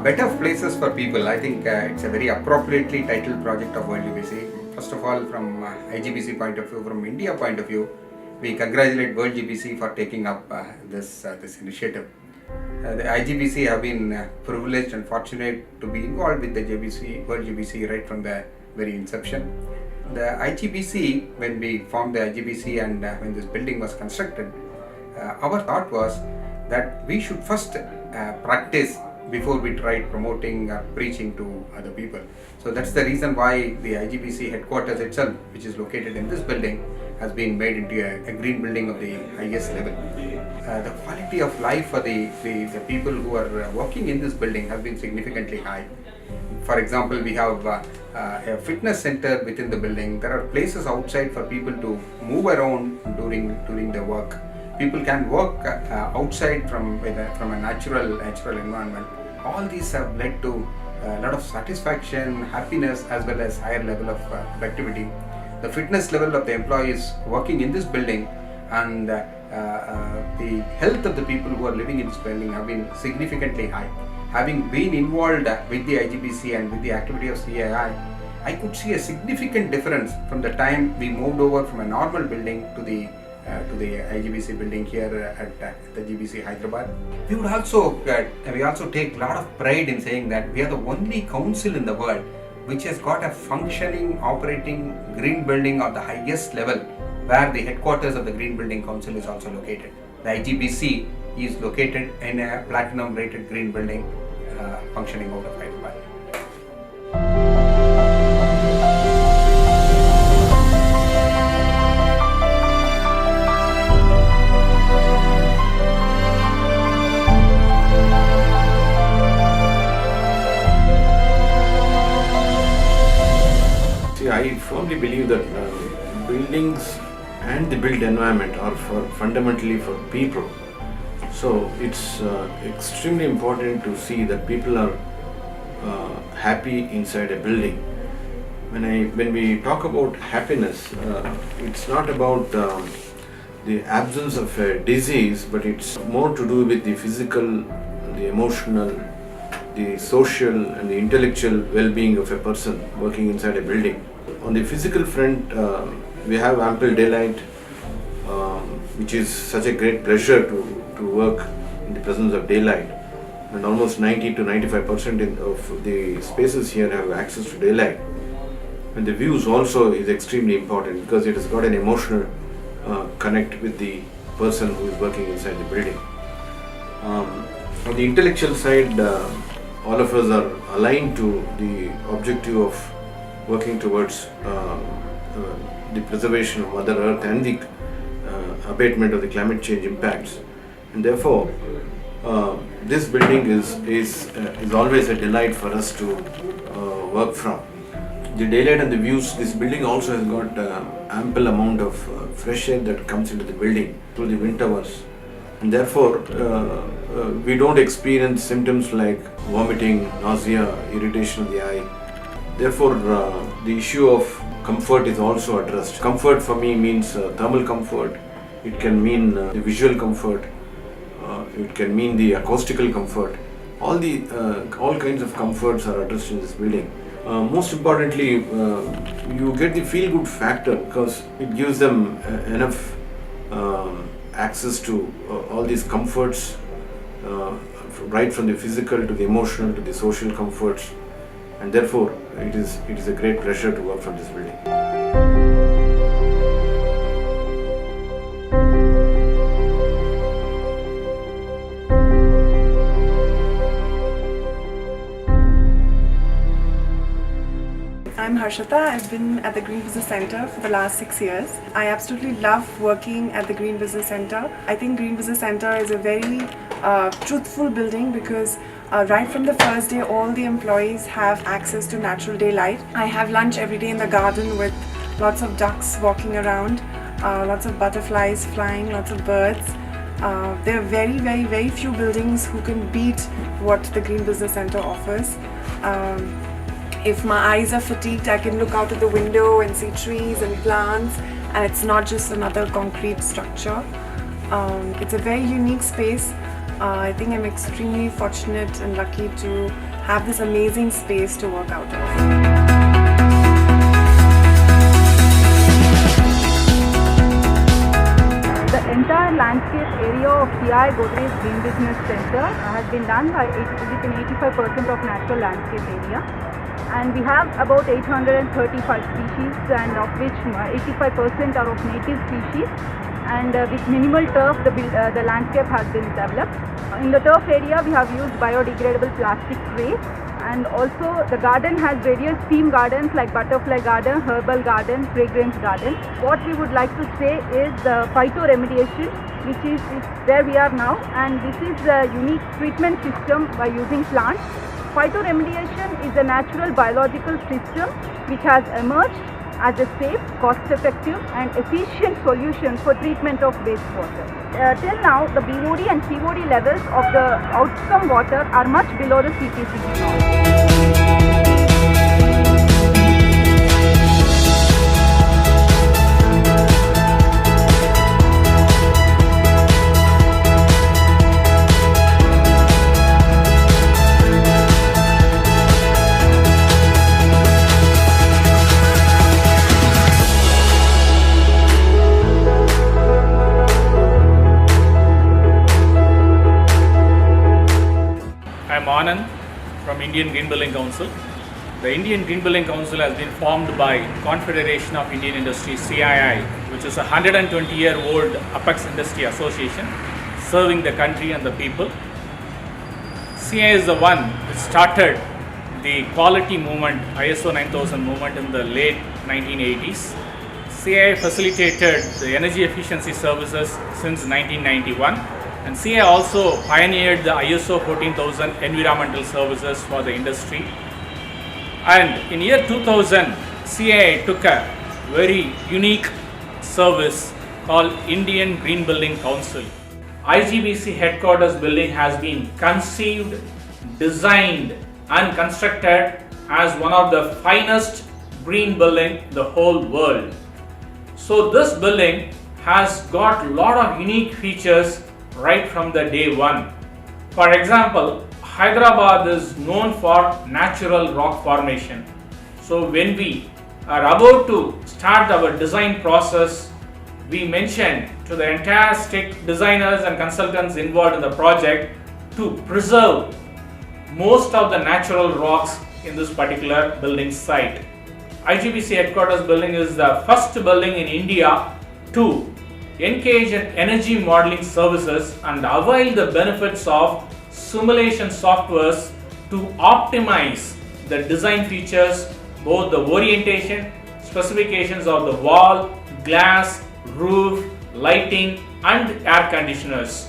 Better places for people. I think it's a very appropriately titled project of World GBC. First of all, from IGBC point of view, from India point of view, we congratulate World GBC for taking up this initiative. The IGBC have been privileged and fortunate to be involved with the World GBC right from the very inception. The IGBC, when we formed the IGBC and when this building was constructed, our thought was that we should first practice before we try promoting or preaching to other people. So that's the reason why the IGBC headquarters itself, which is located in this building, has been made into a green building of the highest level. The quality of life for the people who are working in this building has been significantly high. For example, we have a fitness center within the building. There are places outside for people to move around during their work. People can work outside from a natural environment. All these have led to a lot of satisfaction, happiness, as well as higher level of productivity. The fitness level of the employees working in this building and the health of the people who are living in this building have been significantly high. Having been involved with the IGBC and with the activity of CAI, I could see a significant difference from the time we moved over from a normal building to the IGBC building here at the GBC Hyderabad. We also take a lot of pride in saying that we are the only council in the world which has got a functioning, operating green building of the highest level, where the headquarters of the Green Building Council is also located. The IGBC is located in a platinum rated green building functioning out of Hyderabad. I firmly believe that buildings and the built environment are fundamentally for people. So it's extremely important to see that people are happy inside a building. When we talk about happiness, it's not about the absence of a disease, but it's more to do with the physical, the emotional, the social and the intellectual well-being of a person working inside a building. On the physical front, we have ample daylight, which is such a great pleasure to work in the presence of daylight. And almost 90 to 95% of the spaces here have access to daylight. And the views also is extremely important because it has got an emotional connect with the person who is working inside the building. On the intellectual side, all of us are aligned to the objective of working towards the preservation of Mother Earth and the abatement of the climate change impacts. And therefore, this building is always a delight for us to work from. The daylight and the views, this building also has got ample amount of fresh air that comes into the building through the wind towers. And therefore, we don't experience symptoms like vomiting, nausea, irritation of the eye. Therefore, the issue of comfort is also addressed. Comfort for me means thermal comfort. It can mean the visual comfort. It can mean the acoustical comfort. All kinds of comforts are addressed in this building. Most importantly, you get the feel-good factor because it gives them enough access to all these comforts, right from the physical to the emotional to the social comforts. And therefore, it is a great pleasure to work from this building. I'm Harshita. I've been at the Green Business Center for the last 6 years. I absolutely love working at the Green Business Center. I think Green Business Center is a very truthful building because right from the first day, all the employees have access to natural daylight. I have lunch every day in the garden with lots of ducks walking around, lots of butterflies flying, lots of birds. There are very few buildings who can beat what the Green Business Center offers. If my eyes are fatigued, I can look out of the window and see trees and plants, and it's not just another concrete structure. It's a very unique space. I think I'm extremely fortunate and lucky to have this amazing space to work out of. The entire landscape area of CI Godrej Green Business Center has been done with an 85% of natural landscape area, and we have about 835 species, and of which 85% are of native species, and with minimal turf the landscape has been developed. In the turf area we have used biodegradable plastic trays, and also the garden has various theme gardens like butterfly garden, herbal garden, fragrance garden. What we would like to say is the phytoremediation, which is where we are now, and this is a unique treatment system by using plants. Phytoremediation is a natural biological system which has emerged as a safe, cost-effective and efficient solution for treatment of wastewater. Till now, the BOD and COD levels of the outcome water are much below the CPCB norm. I'm Anand from Indian Green Building Council. The Indian Green Building Council has been formed by Confederation of Indian Industries (CII), which is a 120-year-old apex industry association serving the country and the people. CII is the one which started the quality movement, ISO 9000 movement in the late 1980s. CII facilitated the energy efficiency services since 1991. And CII also pioneered the ISO 14000 environmental services for the industry. And in year 2000, CII took a very unique service called Indian Green Building Council. IGBC headquarters building has been conceived, designed and constructed as one of the finest green building in the whole world. So this building has got a lot of unique features right from the day one. For example, Hyderabad is known for natural rock formation. So when we are about to start our design process, we mentioned to the entire designers and consultants involved in the project to preserve most of the natural rocks in this particular building site. IGBC headquarters building is the first building in India to engage in energy modeling services and avail the benefits of simulation softwares to optimize the design features, both the orientation, specifications of the wall, glass, roof, lighting and air conditioners.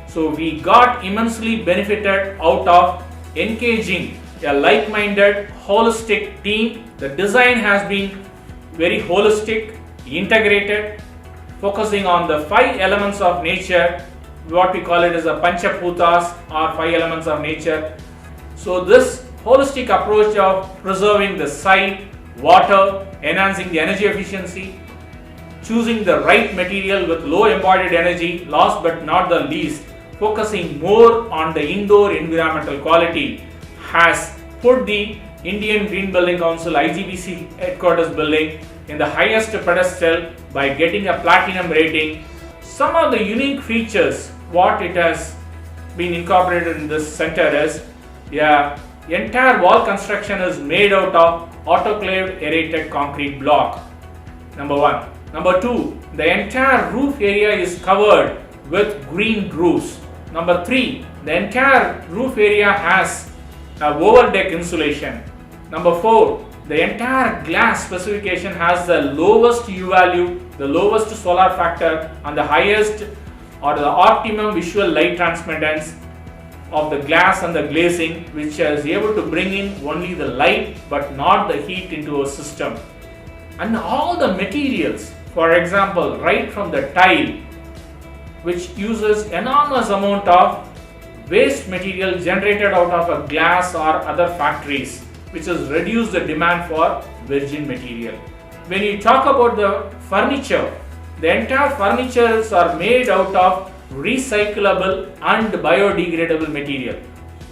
So we got immensely benefited out of engaging a like-minded holistic team. The design has been very holistic, integrated, focusing on the 5 elements of nature, what we call it as a Panchaphutas or 5 elements of nature. So this holistic approach of preserving the site, water, enhancing the energy efficiency, choosing the right material with low embodied energy, last but not the least, focusing more on the indoor environmental quality has put the Indian Green Building Council IGBC headquarters building in the highest pedestal by getting a platinum rating. Some of the unique features what it has been incorporated in this center is entire wall construction is made out of autoclaved aerated concrete block. Number 1. Number 2, the entire roof area is covered with green roofs. Number 3, the entire roof area has a overdeck insulation. Number 4, the entire glass specification has the lowest U value, the lowest solar factor and the highest or the optimum visual light transmittance of the glass and the glazing, which is able to bring in only the light but not the heat into a system. And all the materials, for example, right from the tile, which uses enormous amount of waste material generated out of a glass or other factories, which has reduced the demand for virgin material. When you talk about the furniture, the entire furnitures are made out of recyclable and biodegradable material.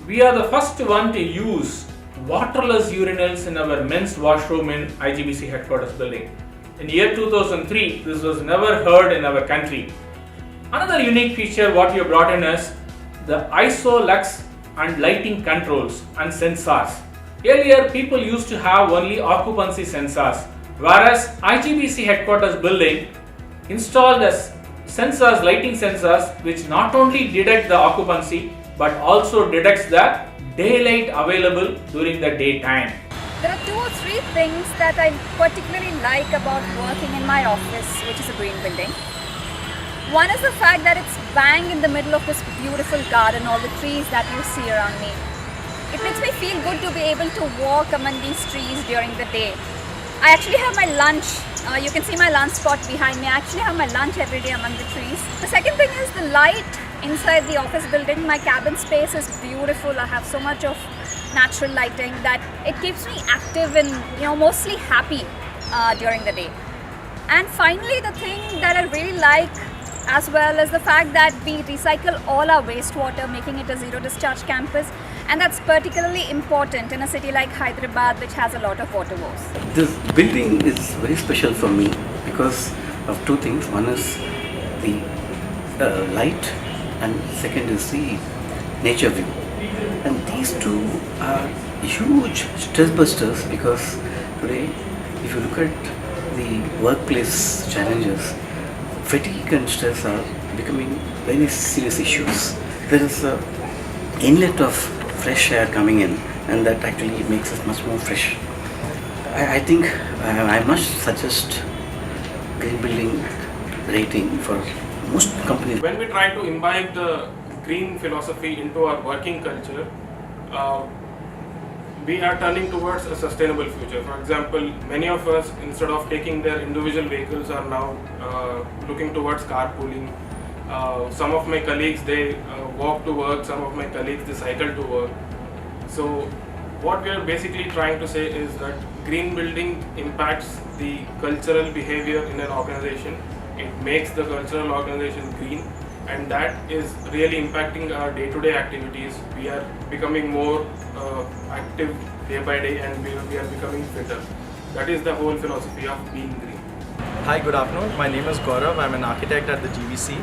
We are the first one to use waterless urinals in our men's washroom in IGBC headquarters building. In year 2003, this was never heard in our country. Another unique feature what you brought in is the ISO lux and lighting controls and sensors. Earlier, people used to have only occupancy sensors, whereas IGBC headquarters building installed as sensors, lighting sensors, which not only detect the occupancy but also detects the daylight available during the daytime. There are 2 or 3 things that I particularly like about working in my office, which is a green building. One is the fact that it's bang in the middle of this beautiful garden, all the trees that you see around me. It makes me feel good to be able to walk among these trees during the day. I actually have my lunch, you can see my lunch spot behind me. I actually have my lunch every day among the trees. The second thing is the light inside the office building. My cabin space is beautiful. I have so much of natural lighting that it keeps me active and mostly happy during the day. And finally, the thing that I really like as well is the fact that we recycle all our wastewater, making it a zero discharge campus, and that's particularly important in a city like Hyderabad, which has a lot of water woes. This building is very special for me because of 2 things. One is the light, and second is the nature view. And these 2 are huge stress busters because today, if you look at the workplace challenges, fatigue and stress are becoming very serious issues. There is an inlet of fresh air coming in, and that actually makes us much more fresh. I think I must suggest green building rating for most companies. When we try to imbibe the green philosophy into our working culture, we are turning towards a sustainable future. For example, many of us, instead of taking their individual vehicles, are now looking towards carpooling. Some of my colleagues, they walk to work, some of my colleagues, they cycle to work. So what we are basically trying to say is that green building impacts the cultural behavior in an organization. It makes the cultural organization green, and that is really impacting our day-to-day activities. We are becoming more active day by day, and we are becoming fitter. That is the whole philosophy of being green. Hi, good afternoon. My name is Gaurav. I'm an architect at the GVC.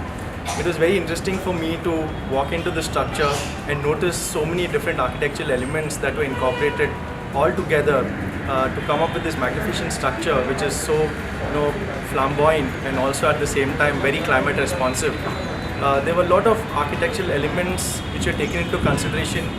It was very interesting for me to walk into the structure and notice so many different architectural elements that were incorporated all together to come up with this magnificent structure, which is so flamboyant and also at the same time very climate responsive. There were a lot of architectural elements which were taken into consideration,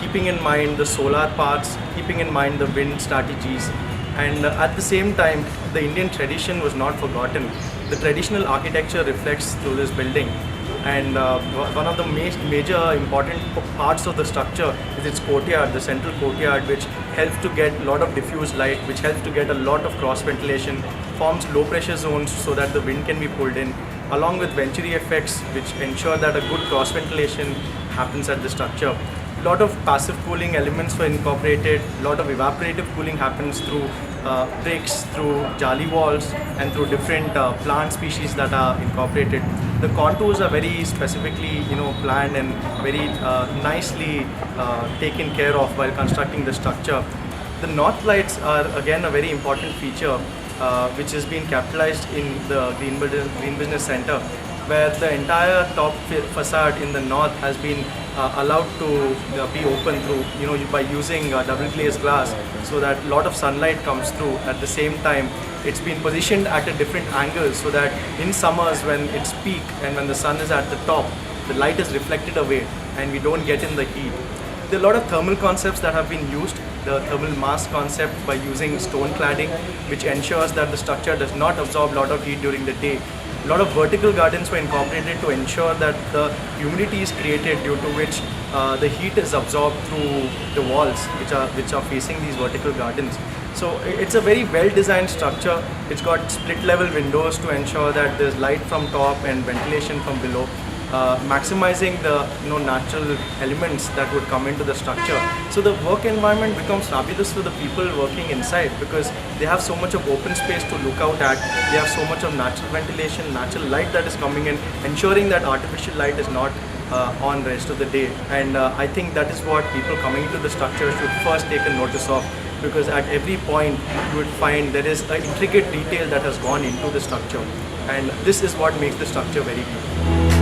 keeping in mind the solar parts, keeping in mind the wind strategies, and at the same time the Indian tradition was not forgotten. The traditional architecture reflects through this building, and one of the major important parts of the structure is its courtyard, the central courtyard, which helps to get a lot of diffuse light, which helps to get a lot of cross ventilation, forms low pressure zones so that the wind can be pulled in, along with venturi effects which ensure that a good cross ventilation happens at the structure. A lot of passive cooling elements were incorporated, a lot of evaporative cooling happens through bricks, through jali walls, and through different plant species that are incorporated. The contours are very specifically planned and very nicely taken care of while constructing the structure. The north lights are again a very important feature which has been capitalized in the Green Business Center, where the entire top facade in the north has been allowed to be open through, by using double glazed glass, so that a lot of sunlight comes through. At the same time, it's been positioned at a different angle so that in summers when it's peak and when the sun is at the top, the light is reflected away and we don't get in the heat. There are a lot of thermal concepts that have been used. The thermal mass concept by using stone cladding, which ensures that the structure does not absorb a lot of heat during the day. A lot of vertical gardens were incorporated to ensure that the humidity is created, due to which the heat is absorbed through the walls which are facing these vertical gardens. So it's a very well designed structure. It's got split level windows to ensure that there's light from top and ventilation from below, maximizing the natural elements that would come into the structure. So the work environment becomes fabulous for the people working inside, because They have so much of open space to look out at. They have so much of natural ventilation, natural light that is coming in, ensuring that artificial light is not on rest of the day. And I think that is what people coming into the structure should first take a notice of, because at every point you would find there is an intricate detail that has gone into the structure, and this is what makes the structure very beautiful.